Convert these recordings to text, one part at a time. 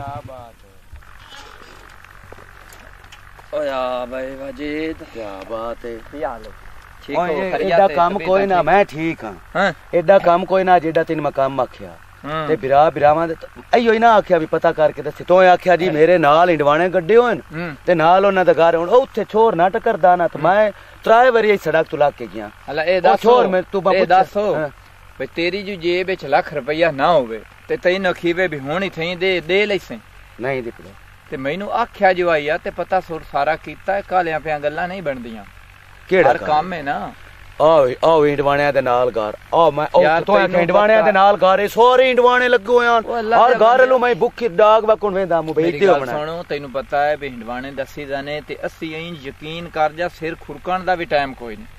क्या बात है। ओया भाई वाजिद क्या बात है। क्या हाल है? ठीक ओए, हो? एडा काम कोई ना, मैं ठीक हां। एडा काम कोई ना जेडा तेन मकाम आख्या ते बिरा बिरावां दे अइयो ही ना आख्या भी पता करके दस। तो आख्या जी मेरे नाल इंडवाणे गड्डे होन ते नाल उन्हां दा घर हुन उत्थे छोर ना टकरदा ना। तो मैं त्राए बारी सड़क तो लाग के गया। हला ए दस छोर मैं तू ए दसो भाई तेरी जो जेब विच लाख रुपया ना होवे ते तैनू खीवे भी होनी थई दे लैसे नहीं दिपड़ा ते मैनू आख्या जो आई आ ते पता सुर सारा कीता कालियां पियां गल्लां नहीं बनदियां। केड़ा हर काम है ना। आओ इंडवाणिया दे नाल घर आ मैं तो इंडवाणिया दे नाल घर सारे इंडवाणे लगे होए हन। हर घर लो मैं भुखी डाग वा कोन वेंदा मु बेइज्जती हो बना। सुनो तैनू पता है भी इंडवाणे दसी जाने ते अस्सी इंच यकीन कर जा सिर खुरकण दा भी टाइम कोई नहीं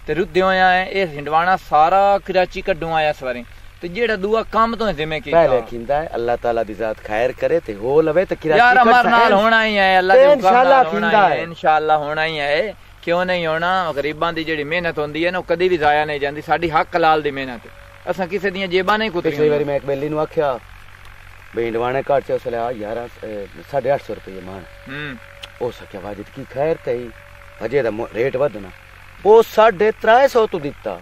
ते रुद्दे होया है। ए हिंडवाणा सारा कराची कड्डू आया सवारे ते जेड़ा दुआ काम तो जिम्मे कीता पहले किंदा है अल्लाह ताला दी जात खैर करे ते हो लवे ते कराची यार हमार नाल होना ही है। अल्लाह दे हुक्म इंशाल्लाह नाल होना है, इंशाल्लाह होना ही है। क्यों नहीं होना? गरीबां दी जेड़ी मेहनत होंदी है ना कदी भी जाया नहीं जांदी। साडी हक हलाल दी मेहनत असां किसे दियां जेबां नहीं कुतरी। पिछली बारी मैं एक बेली नु आख्या बे इंडवाणे घाट च उसले 850 रुपए मान हो सके वाजिद की खैर ते अजे दा रेट वधना वो 350 तू दिता।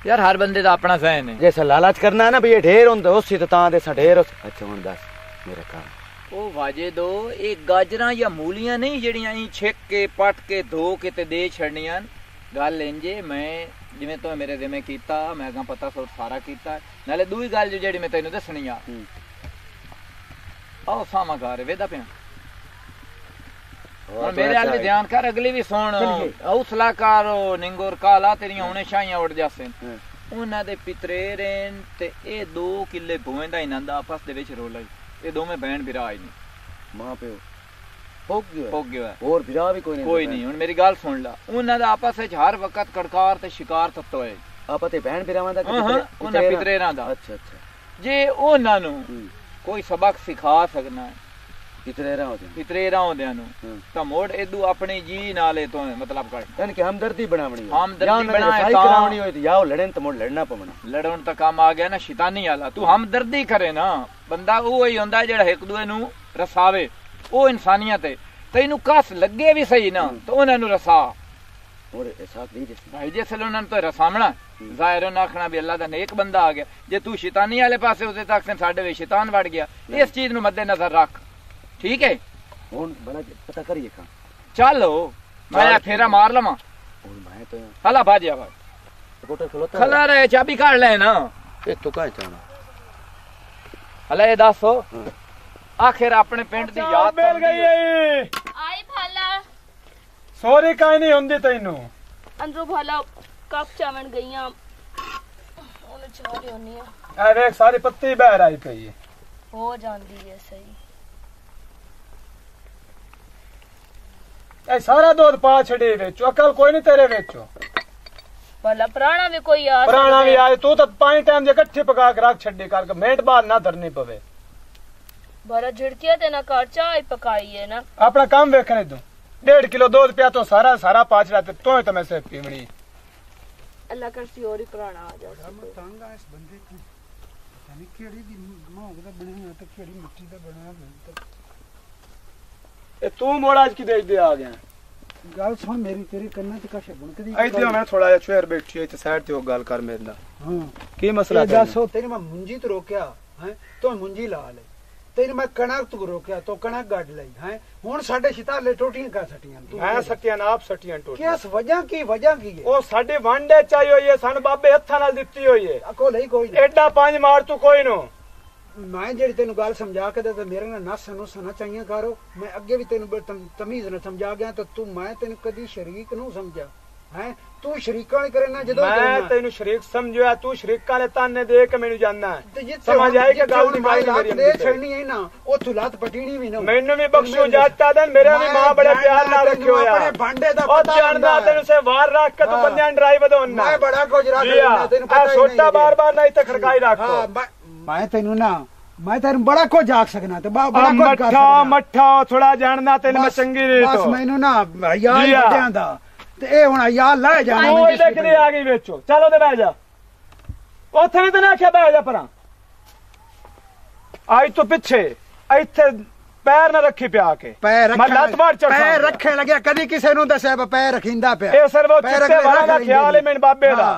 यार हर बंदे दा अपना ज़हन है। जैसा लालच करना है ना भी ये ढेर होंदा उसी तो तां दे सा ढेर। अच्छा हुन दस मेरा काम ओ वाजे दो एक गाजरां या मूलियां नहीं जड़ियां ही छिक के पट के धो के ते दे छड़नियां। गल इंजे मैं जिवें तो मेरे जिम्मे कीता मैं अगा पता सो सारा कीता। नाले दूई गल जो जेड़ी मैं तैनू दसनी आ आओ सामा घर वेदा पिया और मेरे हाल में ध्यान कर अगली भी सुन हौसला कर निंगोर काला तेरियां हुणे शाइयां उड़ जासे। उन्हां दे पितरेरेन ते ए 2 किले भूवें दा इनां दा आपस दे विच रोला ये दोवें बहन बिरा आई नहीं मां प्यो हो गया और बिरा भी कोई नहीं। हुन मेरी गल सुन ला उन्हां दा आपस विच हर वक्त कड़कार ते शिकार तत्तो है। आपा ते बहन बिरावां दा उन्हां पितरेरां दा। अच्छा अच्छा जे उन्हां नु कोई सबक सिखा सकना है पितरेरा होंदियां नु तां मोड़ एदू अपनी जी नाले तो मतलब कर यानी कि हमदर्दी बनावनी है। हमदर्दी बनाए करावनी होई तो याओ लड़न तो मोड़ लड़ना पवना। लड़न तो काम आ गया ना शैतानी वाला। तू हमदर्दी करे ना बंदा वो ही होंदा जेड़ा एक दूए नु रसावे ओ इंसानियत है। तैनू कस लगे भी सही ना तो उन्हां नु रसा और ऐसा नहीं जिस भाई जैसे उन्हां तो रसावना जाहिर ना आखना भी अल्लाह दा नेक बंदा आ गया। जे तू शैतानी वाले पासे उसे तक से साडे वे शैतान वड़ गया। इस चीज नु मद्देनजर रख ठीक है। हुन बड़ा पता करिए का चलो मैं फेरा मार लवा और मैं तो हला भाजिया भाई कोटर खलोता खला रे चाबी काट ले ना ए तो काहे चाहना हला ए दसो आखिर अपने पिंड दी याद मिल गई आई भाला सॉरी काहे नहीं होंदी तैनू अंदरो भाला कप चावण गईयां ओने चोरी होनी है। ए देख सारी पत्ती बाहर आई पई हो जांदी है सही। ए सारा दूध पा छड़े वेचो अकल कोई नहीं तेरे वेचो भला पुराना भी कोई आ पुराना भी आए तू तो 5 टाइम जे इकट्ठे पका के रख छड्डी करके मेंट बाद ना धरनी पवे। बड़ा झिड़किया ते ना कर चाय पकाई है ना अपना काम वेखने दो 1.5 किलो दूध पिया तो सारा सारा पाच रात तो मैं से पीवनी अल्लाह कर सी और ही पुराना आ जा तंगा इस बंदे की पता नहीं केड़ी दी मां दा बनया तो केड़ी मिट्टी दा बनया ए तू मोड़ा आज की देख दे आ गया गल सुन मेरी तेरी करना ते कशे बुनकदी आई ते मैं थोड़ा चेयर बैठी है ते साइड ते ओ गल कर मेरे ना हां की मसला है दसो तेरी मैं मुंजी तो रोकया हैं तो मुंजी ला ले तेरी मैं कणक तू रोकया तो कणक गाड़ लई हैं हुन साडे शिताले टोटियां का सटियां तू मैं सटियां आप सटियां टोटियां किस वजह की है ओ साडे वांडे चाहिए होई है सन बाबे हत्था नाल दित्ती होई है अको लई कोई एडा पांच मार तू कोई नो मैं जेड़ी तेन गल समझा के दे मेरे ना नस नुस ना चाहिए करो मैं अगे भी तेन तमीज न समझा गया तो तू मैं तेन कदी शरीक नु समझा हैं तू शरीका नहीं करे ना जदों मैं तेन शरीक समझया तू शरीका ले ताने दे के मेनू जानना समझ आई के गल दी माई मेरी दे छड़नी है ना ओ तू लात पटीनी भी ना मेनू भी बख्शो जाता दन मेरा भी मां बड़े प्यार नाल रखियो या अपने भांडे दा पता जानदा तेन से वार रख के तू बंदियां ड्राइव दो मैं बड़ा कुछ रख तेन पता नहीं छोटा बार-बार नहीं ते खड़काई रखो मैं तेनू ना मैं तेन बड़ा को जाग सकना ते बड़ा को मट्ठा मट्ठा थोड़ा जानना तेन मैं चंगी रे तो बस मैनू ना यार बड्डियां दा ते ए हुन यार ले जाना मैं देखने आ गई वेचो चलो ते बैठ जा ओथे नहीं ते ना आख्या बैठ जा परा आई तो पीछे ਇੱਥੇ पैर न रखी पिया के पैर पैर रखे लगे कदी किसी नु दस्या पैर रखींदा पे ए सर वो चिट्टे वाला दा ख्याल है मेरे बाबे दा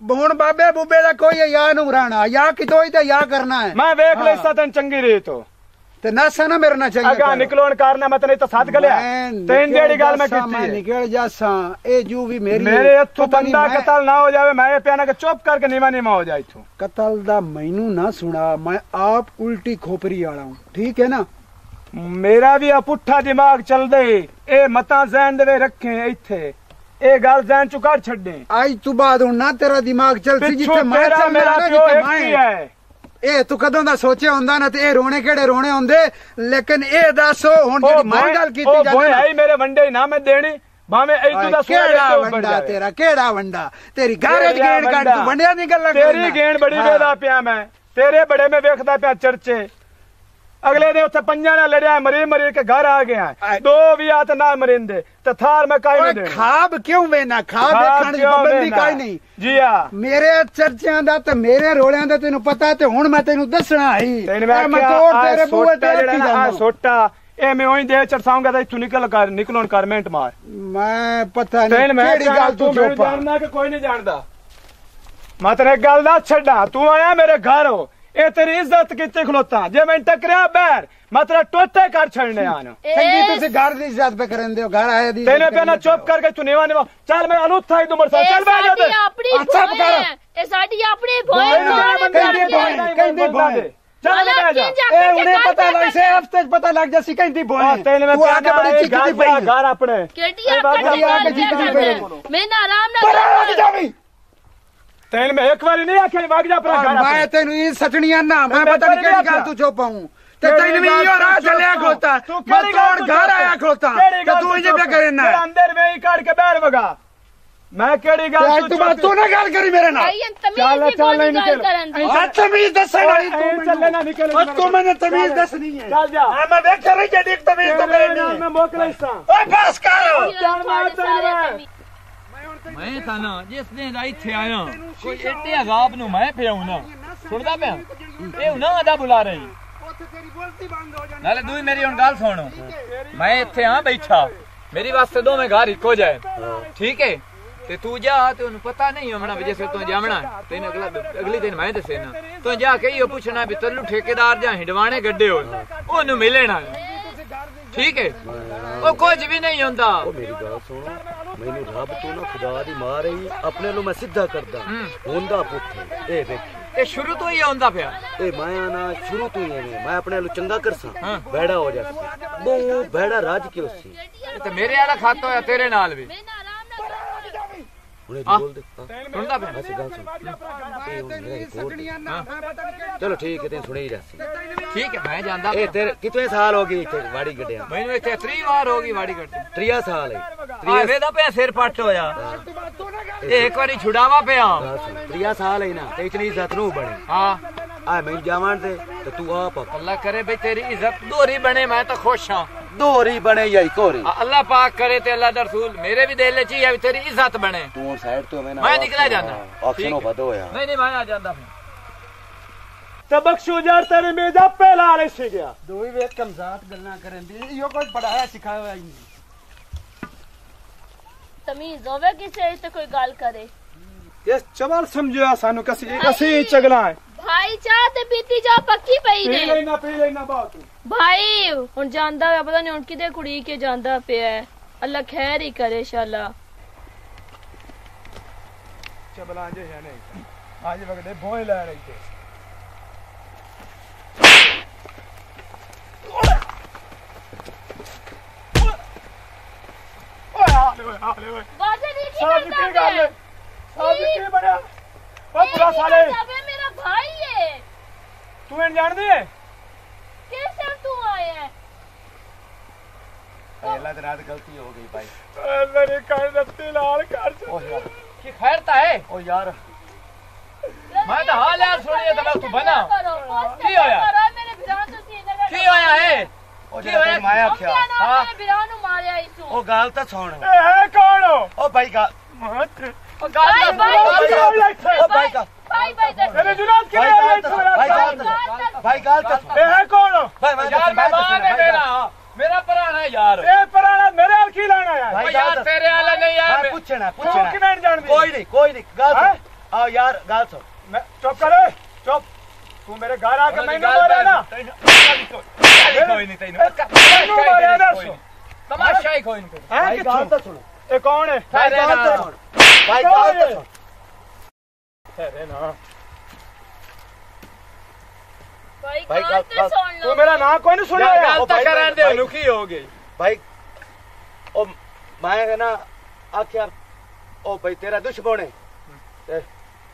हुन बाबे बुबे दा कोई या नु राणा या कितो ही ते या करना है मैं देख ले इस तन चंगी रे तो ते नसा ना मेरे ना चाहिए अगा निकलोन करना मत नहीं तो साथ गलिया तेन जेड़ी गल मैं कीती मैं निकल जासा ए जू भी मेरे हथों बंदा कत्ल ना हो जावे मैं पियाना के चुप करके नीवा नीवा हो जाई तू कत्ल दा मैनू ना सुना मैं आप उल्टी खोपरी वाला हूं ठीक है ना मेरा भी पुट्ठा दिमाग चल दे ए मता जहन दे रखे इथे ए गल जहन चु कर छड्डे आज तू बाद हूं ना तेरा दिमाग चल सी जिथे मैं चल मेरा पियो एक ही है ए तू कदों दा सोचिया हुंदा ना ते ए रोने केड़े रोने हुंदे लेकिन ए दसो हुन जेडी मैं गल कीती जांदी ओए आई मेरे वंडे ना मैं देनी भावे ए तू दा केड़ा वंडा तेरा केड़ा वंडा तेरी गारेज गेण काट तू वंडिया दी गल्ला तेरी गेण बड़ी वेदा पिया मैं तेरे बड़े में वेखदा पिया चर्चे अगले दिन उत्थे पंजा ना लड़िया मरी मरी के घर आ गया दो भी आत ना मरिंदे ते थार में काई नहीं दे खाब क्यों वेना खाब देखण दी पाबंदी काई नहीं जी हां मेरे चर्चियां दा ते मेरे रोलियां दा तैनू पता ते हुन मैं तैनू दसना ही मैं तोड़ तेरे बूए ते आ सोटा ए मैं ओही दे चरसाऊंगा ते तू निकलोन कर मिनट मार मैं पता नहीं केड़ी गल तू चुप जानना कि कोई नहीं जानदा मैं तेरे गल दा छड्डा तू आया मेरे घर हो ए तेरी इज्जत किते खलोता जे मैं टकरिया बैर मैं तेरा टोटे कर छड़ने आना संगी तुसी घर दी इज्जत पे करन दियो घर आए दी तेने पे ना चुप करके तू नेवा नेवा चल मैं अलूथा ही तुमर साथ चल बैठ जा अच्छा कर ए साडी अपनी भोए कहंदी भोए चल बैठ जा ए उन्हें पता लग से हफ्ते पता लग जासी कहंदी भोए तेने में आके बड़ी चिकनी पई घर अपने केटिया मैं ना आराम ना तेन में एक बारी नहीं आखे भाग जा अपना घर मैं तेनु ई सटनिया ना मैं पता नहीं केड़ी गल तू चुप हूं ते तेन भी यो राह चलिया खोता मैं तोड़ घर आया खोता ते तू इजे पे करे ना अंदर में ही काट के बाहर भगा मैं केड़ी गल तू ना गल करी मेरे नाल चल चल नहीं निकल तमीज दसण वाली तू चल ना निकल तू मैंने तमीज दसनी है चल जा मैं देख रही जदी तमीज तो मेरे नहीं मैं मोकला इसा ओए बस कर चल मार मैं था ना जिस दिन इत्थे आया कोई एटे अगाब नु मैं पिया हूं ना सुनदा मैं ए ना आदा बुला रही नाले दूई मेरी हुन गल सुनो मैं इत्थे हां बैठा मेरी वास्ते दो में घर इको जाए ठीक है ते तू जा ते उन पता नहीं हमना वजह से तू जावना तेन अगली दिन मैं दसे ना तू जा के यो पूछना भी तल्लू ठेकेदार जा हिंडवाने गड्डे हो ओनु मिलना ठीक है ओ कुछ भी नहीं होंदा ओ मेरी गल सुनो मैनू रब तू ना खुदा दी मार रही अपने लो मैं सीधा करदा होंदा पुੱਠ ए देख ए शुरू तो ही होंदा पिया ए मैं ना शुरू तो ही मैं अपने लो चंगा करसा बैड़ा हो जा बो बैड़ा राज के उसी ते मेरे वाला खाता होया तेरे नाल भी बोल दे सुनदा पिया ऐसी गल सुन चलो ठीक है ते सुने ही जासी ठीक है मैं जानदा ए तेरे कितने साल हो गए इथे वाड़ी गड्डिया मैनू इथे 3 बार हो गई वाड़ी गड्डी 3 साल है 3 दा पे सिर पट होया ए एक बारी छुड़ावा पिया 3 साल है ना ते इतनी इज्जत नु बने हां आ मैं जावन दे तो तू आप अल्लाह करे भाई तेरी इज्जत दोहरी बने मैं तो खुश हां दोहरी बने या कोरी अल्लाह पाक करे ते अल्लाह दा रसूल मेरे भी दिल च है तेरी इज्जत बने तू साइड तो मैं निकला जांदा ऑप्शन बदो होया नहीं मैं आ जांदा ते बख्शू यार तेरे में जा पहला आले सी गया दो ही वेख कमजात गल्ला करन दी यो कोई पढ़ाया सिखाया हुआ ही नहीं तमीज होवे किसे ते कोई गल करे ये चवल समझो सानू कसी चगला है भाई चाह ते पीती जा पक्की पई ने पी लेना बात भाई हुन जानदा है पता नहीं हुन किदे कुड़ी के जानदा पिया है अल्लाह खैर ही करे इंशाल्लाह चबला जे है नहीं आज वगदे भोए ले रही थे ओए बाजे दी की गल है साहब की बड़ा ओ पूरा साले मेरा भाई है तू इन जान दी है कैसे तू आया है अल्लाह की रात गलती हो गई भाई मेरे कान रत्ती लाल कर ओ यार की खैरता है ओ यार मैं तो हाल यार सुनिए तब तू बना की होया मेरे बिरान तो सीने की होया है ओ जे माया क्या हां मेरे बिरान नु मारया इसू ओ गाल तो सुन ए है कौन हो ओ भाई का मत ओ गाल भाई का भाई मेरे जुनाद के भाई गाल तो ए है कौन यार मेहमान है मेरा पुराना यार ए पुराना मेरे हाल की लाना है यार तेरे वाला नहीं यार पूछना किवें जान कोई नहीं गाल आ यार गाल सुन मैं चुप कर चुप तू मेरे घर आके मैंने मारा ना कोई नहीं तैनू मारा ना तमाशा ही कोई नहीं भाई गाल तो सुन ए कौन है भाई गाल तो सुन भाई गाल तो सुन अरे ना भाई गाल तो सुन लो तू मेरा नाम कोई नहीं सुना गाल तो करन दे लुकी हो गई भाई ओ मैं ना आख्या ओ भाई तेरा दुश्मन है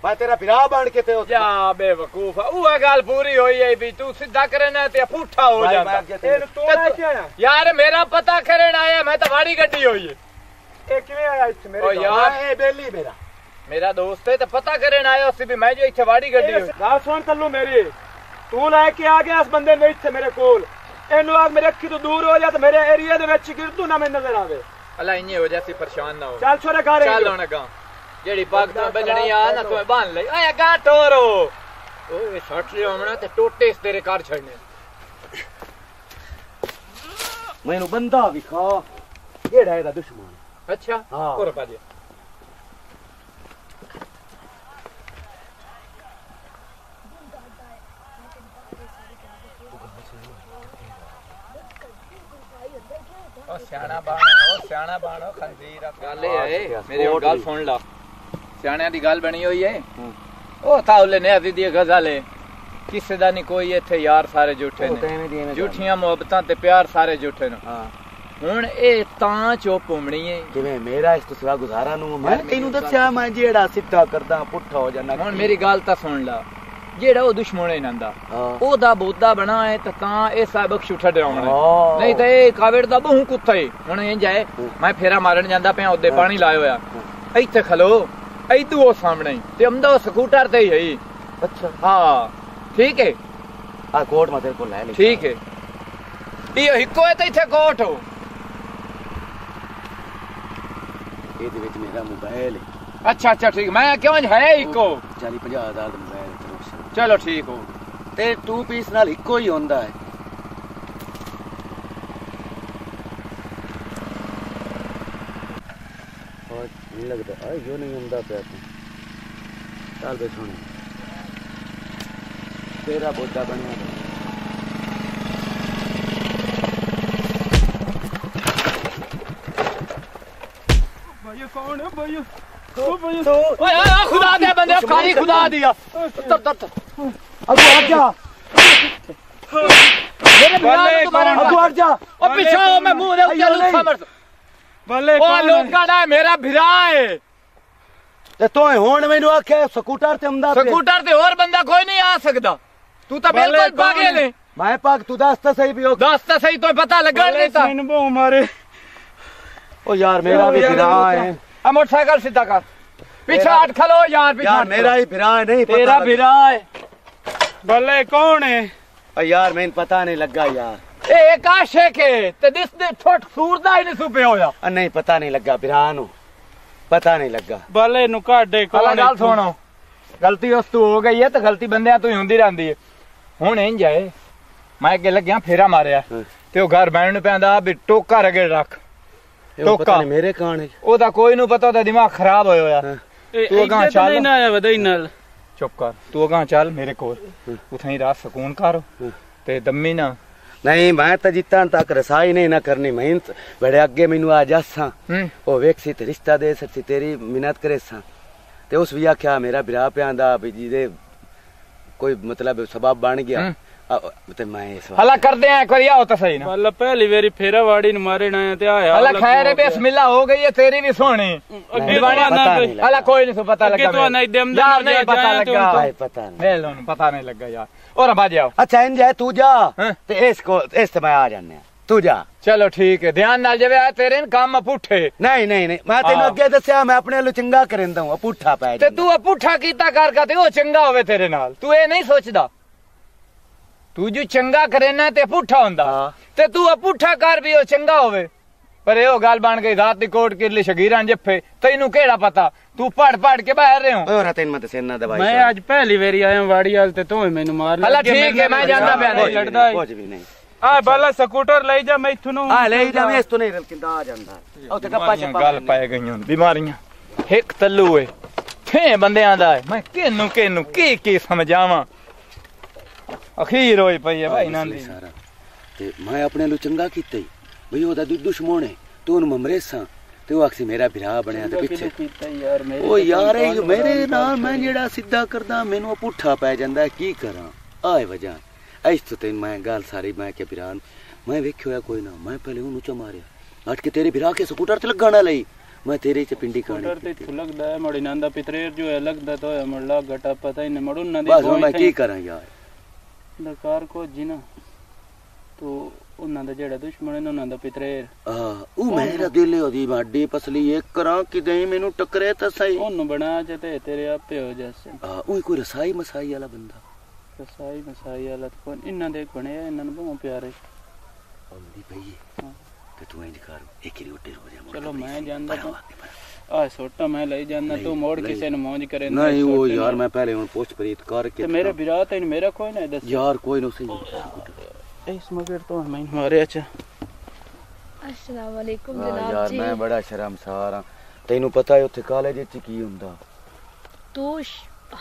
मैं तेरा बिरा बन के ते या बेवकूफ वो गाल पूरी होई है भी तू सीधा करना ते पुठा हो जाता तू ना क्या यार मेरा पता करन आया मैं तो वाड़ी गड्डी होई है ए किवें आया इस मेरे ओ यार ए बेली मेरा दोस्त है तो पता करन आया उससे भी मैं जो इथे वाड़ी गड्डी होई गाल सुन तल्लू मेरी तू लेके आ गया इस बंदे ने इथे मेरे कोल एनु आग मेरे अखी तो दूर हो जा तो मेरे एरिया दे विच गिर तू ना मैं नजर आवे अल्लाह इन्ने हो जासी परेशान ना हो चल छोरे घर चल होना गा जेड़ी पग तो बजनी आ ना तो बांध ले आया गा टोरो ओए शॉट ले हमना ते टोटे इस तेरे कार छड़ने मैनू बंदा विखा केड़ा एदा दुश्मन अच्छा हाँ। और पाजे ओ सियाना बाणो खंजीर गल है मेरी गल सुन ला सियाणिया दी गल बनी हुई है ओ ताउले ने अजी दी गजल है किसे दा नहीं कोई इथे यार सारे झूठे ने झूठियां मोहब्बतां ते प्यार सारे झूठे ने हां हुन ए तां चुप होमणी है किवें मेरा इस तो सिवा गुजारा नु मैं तैनू दस्या मैं जेड़ा सिद्धा करदा पुट्ठा हो जाना हुन मेरी गल तां सुन ला जेड़ा ओ दुश्मन है नंदा ओदा बोदा बना है तां ए सबक छुठा डरावना नहीं ते ए कावेड़ दा बहु कुत्ता है हुन ए जाए मैं फेरा मारन जांदा पे ओदे पानी लायो होया इथे खलो इदू ओ सामने ते अमदा स्कूटर ते ही अच्छा हां ठीक है आ कोट में तेरे को ले ले ठीक है ये हिको है ते इथे कोट हो ए दे विच मेरा मोबाइल है अच्छा अच्छा ठीक मैं क्यों है हिको 40-50 हज़ार दा मोबाइल चलो ठीक हो ते 2 पीस नाल इको ही होंदा है और नहीं लगता आ यो नहीं होंदा पे चल बे सुन तेरा बोदा बनया भाई कौन है भाई ओए खुदा दे बंदे खाली खुदा दिया तर अब हट जा मेरे बल्ले अब हट जा ओ पीछे मैं मुंह दे उछल समर बल्ले ओ लोका दा मेरा भिरा है ते तो हुन मैनू आखे स्कूटर ते अमदा स्कूटर ते और बंदा कोई नहीं आ सकदा तू तो बिल्कुल पागल है मैं पाग तू दस तो सही पियो दस तो सही तो पता लगा नहीं था मैंने वो मारे ओ यार मेरा भी भिरा है आ मोटरसाइकिल सीधा कर पीछे हट खलो यार पीछे यार मेरा ही भिरा है नहीं पता तेरा भिरा है बल्ले कौन है यार मैंने पता नहीं लगा यार ए एक आशिक है ते दिस दे छोट सूरदा ही नहीं सुपे होया नहीं पता नहीं लगा भिरा नु पता नहीं लगा बल्ले नु काटे कौन गल सुनो गलती उस तू हो गई है तो गलती बंदे तू होंदी रहंदी है हुन इंज जाए मैं अगे लगया फेरा मारिया ते ओ घर बैठन पैंदा भी टोका रगड़ रख टोका मेरे कान है ओदा कोई नु पता ओदा दिमाग खराब होया तू अगा चल नहीं ना आया वदई नाल चुप कर तू अगा चल मेरे कोल उथई रात सुकून कर ते दम्मी ना नहीं मैं तो जितन तक रसाई नहीं ना करनी मेहनत बड़े अगे मैनू आ जासा ओ वेख सी ते रिश्ता दे सकती तेरी मिन्नत करे सा ते उस भी आख्या मेरा बिरा पे आंदा भी जी कोई मतलब सबब बन गया ते मैं इस हला कर दे एक बार आओ तो सही ना बल्ले पहली बारी फेरा वाड़ी न मारे ना ते आया हला खैर बिस्मिल्लाह हो गई है तेरी भी सोनी हला कोई नहीं पता लगा तो नहीं दम यार नहीं पता लगा पता नहीं पता नहीं लगा यार और बाज आओ अच्छा इन जाए तू जा ते इसको इस मैं आ जाने तू जा चलो ठीक है ध्यान नाल जवे तेरे काम पुठे नहीं नहीं नहीं मैं तेन अगे दस्या मैं अपने लो चंगा करेंदा हूं पुठा पै ते तू पुठा कीता कर ते ओ चंगा होवे तेरे नाल तू ए नहीं सोचदा तू जो चंगा करे ना ते पुठा होंदा ते तू पुठा कर भी ओ चंगा होवे पर यो गाल बन गई रात दी कोट किरली शगीरां जफ्फे तेनू केड़ा पता तू पढ़ के बाहर रहे हो और तेन मत सेना दवाई मैं आज पहली बारी आया वाड़ी वाल ते तू मैनू मार हला ठीक है मैं जानदा पिया नहीं लड़दा कुछ भी नहीं आ बाला स्कूटर ले जा मैं इथनु हां ले जा मैं इस तो नहीं रलकिंदा आ जांदा ओ ते गप्पा छप्पा गल पाए गईयां बीमारियां एक तल्लू है थे बंदियां दा मैं केनू की समझावां अखीर होई पई है भाई नांदी सारा ते मैं अपने नु चंगा कीते भई ओदा दुश्मन है तू न ममरेसा ते ओ आखसी मेरा बिरा बनया ते पीछे ओ यार मेरे नाल मैं जेड़ा सीधा करदा मेनू पुठा पै जांदा की करा आए वजह ऐस तो तेन मैं गल सारी मैं के बिरान मैं वेख्यो कोई ना मैं पहले ओनू च मारिया अट के तेरे बिरा के स्कूटर ते लगाना लई मैं तेरे च पिंडी स्कूटर ते तू लगदा है मड़ी नांदा पितरेर जो है लगदा तो है मल्ला घटा पता ही नहीं मड़ू ना दी बस मैं की करा यार दरकार को जिना तो उन्हां दा जेड़ा दुश्मन है उन्हां दा पितरेर ओ मेरा दिल ओदी बाडी पसली एक करा कि दई मेनू टकरे त सही ओनू बना जे ते तेरे आपे हो जैसे ओ कोई रसाई मसाई वाला बंदा रसाई मसाई वाला कौन इन्हां दे बने इन्हां नु बहुत प्यारे ओंदी भई ते तू इंज कर एक ही रोटी रो जा चलो मैं जानदा तो आ सोटा मैं ले जाना तू मोड़ किसे ने मौज करे नहीं वो यार मैं पहले उन पोस्ट प्रीत करके ते मेरे विरात है मेरा कोई ना दस यार कोई नो सही इस मगर तो मैं मारे अच्छा अस्सलाम वालेकुम जनाब यार जी मैं बड़ा शर्मसार हां तैनू पता है उत्थे कॉलेज च की हुंदा तू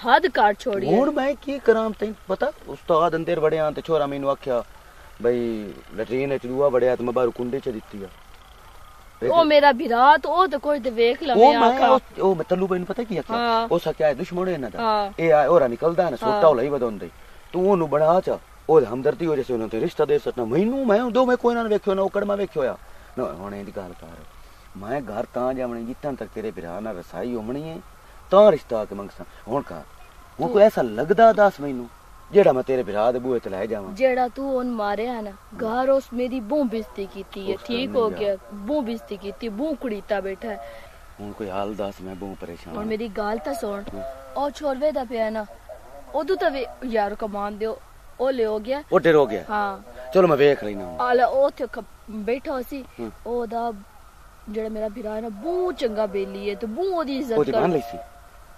हद काट छोड़ी हुण मैं की करां तैनू पता उस्ताद अंदर बड़े आं ते छोरा मैनू आख्या भाई लैट्रीन च दुआ बड़े ते मैं बाहर कुंडे च दित्ती आ ओ मेरा विरात ओ तो कोई ते देख ल मैं आखा ओ मैं तल्लू भाई पता की आख्या ओ सा क्या है दुश्मन है ना दा ए आ ओरा निकलदा ना सोटा होला ही बदोंदे तू ओनू बना चा ओ हमदर्दी हो जैसे उन्होंने रिश्ता दे सकना मैनू मैं दो मैं कोई ना वेख्यो ना ओकड़ मैं वेख्यो ना हुणे दी गल कर मैं घर तां जावणी जित्तां तक तेरे बिरा ना रसाई होमणी है तां रिश्ता के मंगसा हुण का वो कोई ऐसा लगदा दस मैनू जेड़ा मैं तेरे बिरा दे बूहे ते ले जावां जेड़ा तू ओन मारे है ना घर उस मेरी बू बेइज्जती कीती है ठीक हो गया बू बेइज्जती कीती बू कुड़ीता बैठा है हुण कोई हाल दस मैं बू परेशान और मेरी गाल ता सुन ओ छोरवे दा पिया ना ओदू तवे यार कमान दियो ओ ले हो गया ओ डर हो गया हां चलो मैं वेख लेना आला ओ थे बैठा सी ओदा जेड़ा मेरा बिरा ना बू चंगा बेली है तो बू ओदी इज्जत कर मान लईसी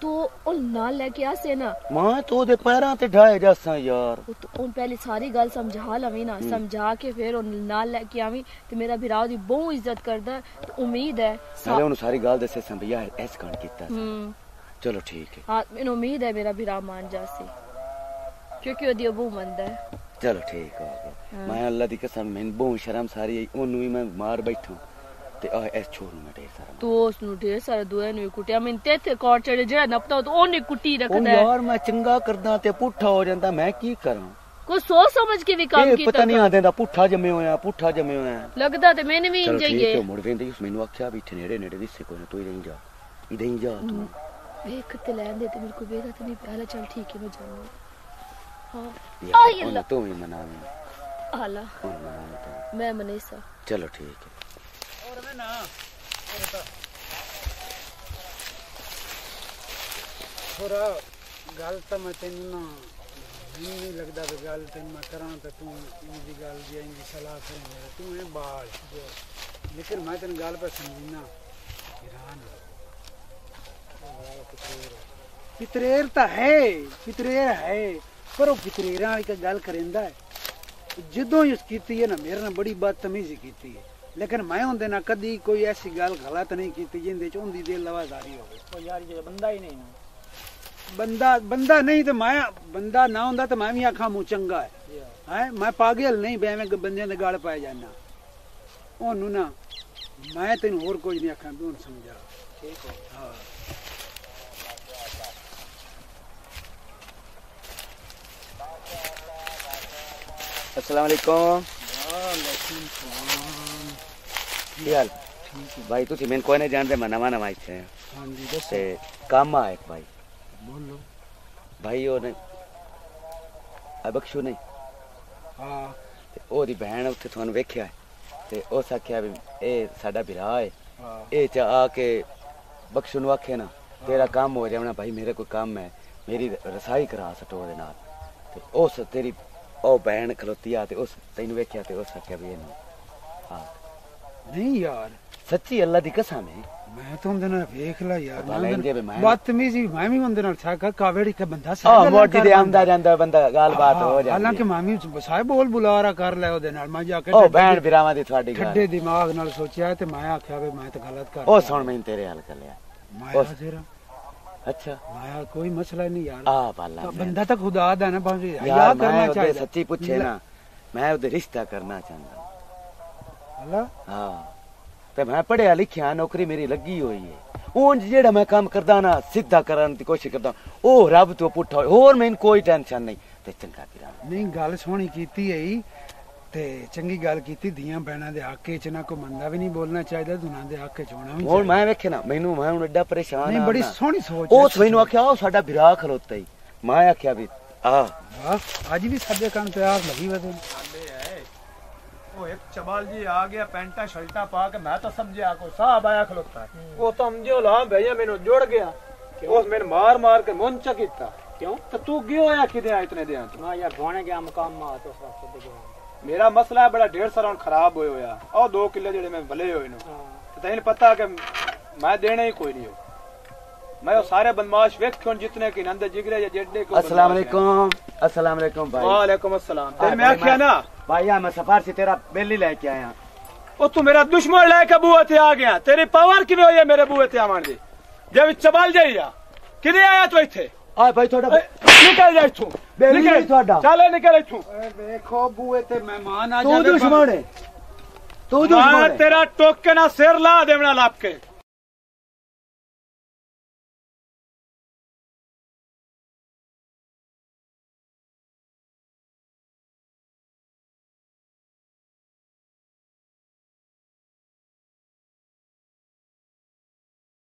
तो ओ नाल लेके आसे ना मां तो दे पैरां ते ढाए जासा यार तो उन पहले सारी गल समझा लवी ना समझा के फिर उन नाल लेके आवी ते मेरा बिरा दी बहुत इज्जत करदा तो उम्मीद है साले उन सारी गल दसे संभैया ऐस कांड कीता चलो ठीक है हां मैंने उम्मीद है मेरा बिरा मान जासी क्योंकि ओदी अबू मंदा है चलो ठीक हो गया मैं अल्लाह दी कसम मैं बहुत शर्म सारी ओनू ही मैं मार बैठा ते आ एस छोड़ मैं ढेर सारा तो उसनु ढेर सारा दुए नु कुटिया मैं ते कोट चढ़े जेड़ा नपता तो ओने कुटी रखदा है यार मैं चंगा करदा ते पुठा हो जांदा मैं की करां को सोच समझ के भी काम कीता पता नहीं आंदा पुठा जमे होया लगदा ते मैंने भी इंज ही है मुड़ वेंदी उस मेनू आख्या भी नेड़े नेड़े विसे कोई तू ही जा इधर ही जा तू देख ते लेन दे ते मेरे को बेदा ते नहीं पहले चल ठीक है मैं जाऊं हां आई अल्लाह तू ही मना आला मैं मनीषा चलो ठीक है और मैं ना थोड़ा गल तो मैं तेन ना नहीं लगता भी गल तेन मैं करा तो तू इनकी गल दी इनकी सलाह करें तू है बाल लेकिन मैं तेन गल पे समझना पितरेर तो है पितरेर है पर वो पितरेरा वाली गल करेंदा है जदों ही कीती है ना मेरे ना बड़ी बदतमीजी कीती है लेकिन मैं होंदे ना कदी कोई ऐसी गल गलत नहीं की जिंदे च उंदी दिल लवादारी हो यार ये बंदा ही नहीं ना बंदा नहीं तो मैं बंदा ना होंदा तो मैं भी आखा मुंह चंगा है मैं पागल नहीं मैं बंदे दे गल पाए जाना ओनू ना मैं तेन होर कुछ नहीं आखा तू समझा ठीक है हां अस्सलाम वालेकुम यार भाई तुसी मैंने कोई नहीं जानते मैं नवा नवा इत्थे हां जी दस काम आए भाई बोलो भाई ओ ने बख्शू नहीं हां ते ओदी बहन उत्थे थानू वेख्या ते ओ आख्या भी ए साडा बिरा है ए च आके बख्शू नु आखे ना तेरा काम हो जावना भाई मेरे कोई काम है मेरी रसाई करा सटो दे नाल ते उस तेरी ओ बहन खलोती आ ते उस तैनू वेख्या ते उस आख्या भी हां नहीं यार सच्ची अल्लाह दी कसम है मैं तो उनदे नाल वेख ला यार मैं बदतमीजी मैं भी उनदे नाल छा कावेड़ी का बंदा हां मोटी दे आंदा जांदा बंदा गाल बात हो जांदी हालांकि मामी साहिब बोल बुलारा कर ले ओदे नाल मैं जाके ओ बहन बिरावा दी ਤੁਹਾਡੀ ਗੱਲ ठड्डे दिमाग नाल सोचिया ते मैं आख्या वे मैं तो गलत कर ओ सुन मैं तेरे हाल कर लिया मैं तेरा अच्छा माया कोई मसला नहीं यार आ बाला बंदा तो खुदा दा ना भाजी यार करना चाहिए सच्ची पूछे ना मैं ओदे रिश्ता करना चाहंदा अल्लाह हां ते मैं पढ़िया लिखिया नौकरी मेरी लगी हुई है ऊंज जेड़ा मैं काम करदा ना सीधा करन दी कोशिश करदा ओ रब तो पुठा और मैं कोई टेंशन नहीं ते चंगा बिरा नहीं गल सोहनी कीती है ते चंगी गल कीती दियां बहना दे हक च ना कोई मंदा भी नहीं बोलना चाहिए दुना दे हक च होना भी और मैं वेखे ना मैनू मैं हुन एडा परेशान नहीं बड़ी सोहनी सोच ओ मैनू आख्या ओ साडा बिरा खलोता ही मैं आख्या भी आ वाह आज भी साडे कान प्यार लगी वदे वो एक चबाल जी आ गया पैंटा शर्टा पा के मैं तो समझिया कोई साहब आया खलोता है वो तो समझो ला भैया मैनू जुड़ गया उस मैंने मार मार के मुंह चकिता क्यों तो तू गयो या किदे आ इतने दिन मैं यार घोने गया मकाम में तो सब गया मेरा मसला है बड़ा ढेर सारा खराब होया और 2 किले जेड़े मैं भले होए नो तो तैਨੂੰ पता कि मैं देने ही कोई नहीं हो मैं वो सारे बदमाश वेखों जितने की नंद जिगरे या जेडे को अस्सलाम वालेकुम भाई वालेकुम अस्सलाम तेरे मैं आख्या ना भाई मैं सफर से तेरा बेली लेके आया ओ तू मेरा दुश्मन लेके बुआ ते आ गया तेरी पावर किवे होई है मेरे बुए ते आवन दी जब चबल जाइया किदे आया तू इथे आ भाई थोड़ा निकल जा इथों बेली थोड़ा चल निकल इथों देखो बुए ते मेहमान आ तू दुश्मन है तू दुश्मन तेरा टोके ना सिर ला देवना लाप के